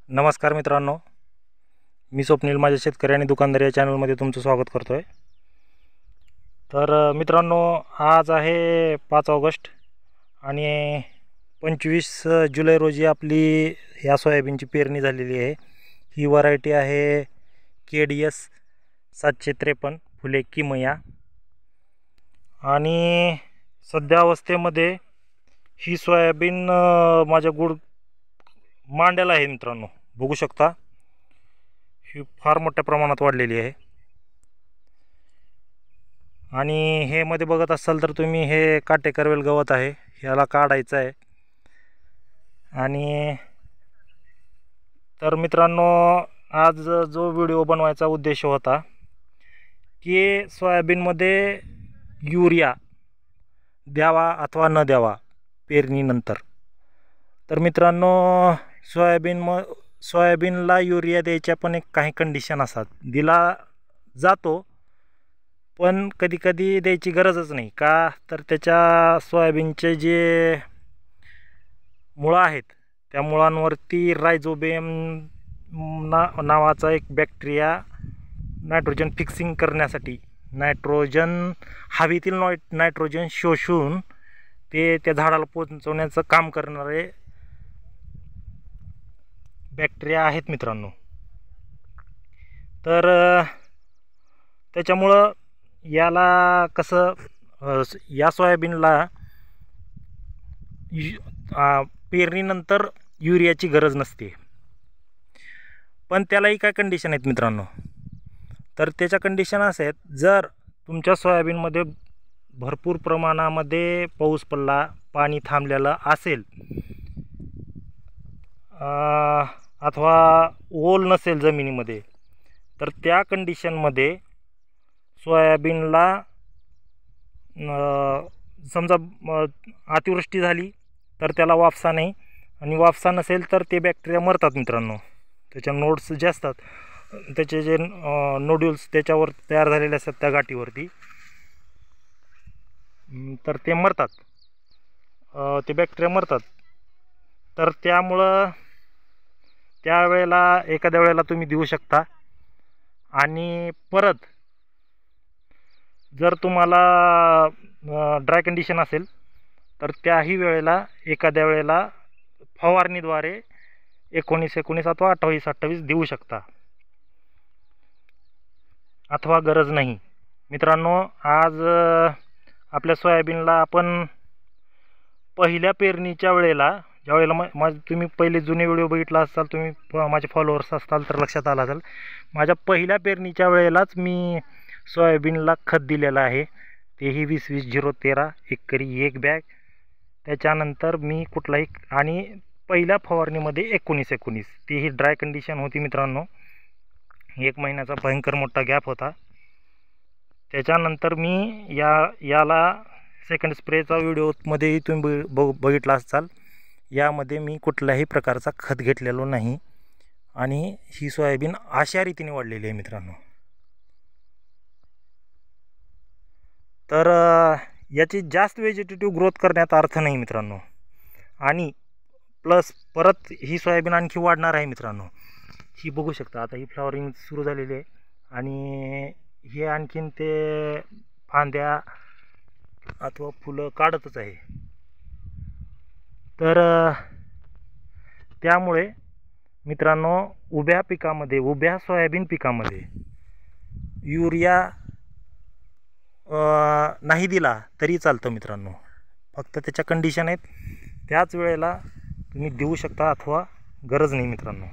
नमस्कार मित्रांनो, मी स्वप्नील माझ्या शेतकरी आणि दुकानदार या चॅनलमध्ये तुमचं स्वागत करतो आहे। तर मित्रांनो, आज आहे 5 ऑगस्ट आणि 25 जुलै रोजी आपली ह्या सोयाबीनची पेरणी झालेली आहे। ही व्हरायटी आहे KDS 753 फुले किमया आणि सध्या अवस्थेमध्ये ही सोयाबीन माझ्या गुड मांड्याला आहे। मित्रांनो, बघू शकता ही फार मोठ्या प्रमाणात वाढलेली आहे आणि हे मध्ये बघत असाल तर तुम्ही हे काटेकरवेल गवत आहे, ह्याला काढायचं आहे। आणि तर मित्रांनो, आज जो व्हिडिओ बनवायचा उद्देश होता की सोयाबीनमध्ये युरिया द्यावा अथवा न द्यावा पेरणीनंतर। तर मित्रांनो, सोयाबीनला युरिया द्यायच्या पण काही कंडिशन असतात। दिला जातो पण कधी कधी द्यायची गरजच नाही का, तर त्याच्या सोयाबीनचे जे मुळं आहेत त्या मुळांवरती रायझोबियम नावाचा एक बॅक्टेरिया नायट्रोजन फिक्सिंग करण्यासाठी, नायट्रोजन हवेतील नायट्रोजन शोषून ते त्या झाडाला पोहोचवण्याचं काम करणारे बॅक्टेरिया आहेत मित्रांनो। तर त्याच्यामुळं याला कसं, या सोयाबीनला पेरणीनंतर युरियाची गरज नसते, पण त्यालाही काय कंडिशन आहेत मित्रांनो। तर त्याच्या कंडिशन असे आहेत, जर तुमच्या सोयाबीनमध्ये भरपूर प्रमाणामध्ये पाऊस पडला, पाणी थांबलेलं असेल अथवा ओल नसेल जमिनीमध्ये, तर त्या कंडिशनमध्ये सोयाबीनला समजा अतिवृष्टी झाली तर त्याला वाफसा नाही, आणि वाफसा नसेल तर ते बॅक्टेरिया मरतात मित्रांनो। त्याच्या नोड्स जे असतात, त्याचे जे नोड्यूल्स त्याच्यावर तयार झालेले असतात त्या गाठीवरती, तर ते मरतात, ते बॅक्टेरिया मरतात। तर त्यामुळं त्यावेळेला एखाद्या वेळेला तुम्ही देऊ शकता। आणि परत जर तुम्हाला ड्राय कंडिशन असेल तर त्याही वेळेला एखाद्या वेळेला फवारणीद्वारे 19-19 अथवा 28-28 देऊ शकता, अथवा गरज नाही। मित्रांनो, आज आपल्या सोयाबीनला आपण पहिल्या पेरणीच्या वेळेला, ज्यावेळेला तुम्ही पहिले जुने व्हिडिओ बघितला असाल, तुम्ही माझे फॉलोअर्स असताल तर लक्षात आला असेल, माझ्या पहिल्या पेरणीच्या वेळेलाच मी सोयाबीनला खत दिलेलं आहे, तेही 20-20-0-13 एकरी 1 बॅग। त्याच्यानंतर मी कुठलाही, आणि पहिल्या फवारणीमध्ये 19-19, तेही ड्राय कंडिशन होती मित्रांनो, 1 महिन्याचा भयंकर मोठा गॅप होता। त्याच्यानंतर मी याला सेकंड स्प्रेचा व्हिडिओमध्येही तुम्ही बघितला असाल, यामध्ये मी कुठल्याही प्रकारचा खत घेतलेलो नाही आणि ही सोयाबीन अशा रीतीने वाढलेली आहे मित्रांनो। तर याची जास्त व्हेजिटेटिव्ह ग्रोथ करण्यात अर्थ नाही मित्रांनो, आणि प्लस परत ही सोयाबीन आणखी वाढणार आहे मित्रांनो। ही बघू शकता, आता ही फ्लॉवरिंग सुरू झालेली आहे आणि हे आणखीन ते फांद्या अथवा फुलं काढतच आहे। तर त्यामुळे मित्रांनो, उभ्या सोयाबीन पिकामध्ये युरिया नाही दिला तरी चालतं मित्रांनो, फक्त त्याच्या कंडिशन आहेत, त्याच वेळेला तुम्ही देऊ शकता अथवा गरज नाही मित्रांनो।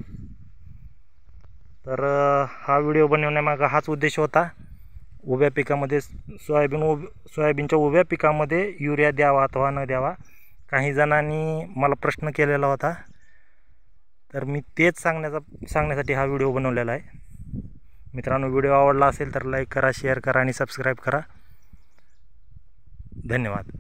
तर हा व्हिडिओ बनवण्यामागे हाच उद्देश होता, उभ्या पिकामध्ये सोयाबीनच्या उभ्या पिकामध्ये युरिया द्यावा अथवा न द्यावा। काही जणांनी मला प्रश्न केलेला होता, तर मी तेच सांगण्यासाठी हा व्हिडिओ बनवलेला आहे मित्रांनो। व्हिडिओ आवडला असेल तर लाईक करा, शेअर करा आणि सबस्क्राईब करा। धन्यवाद।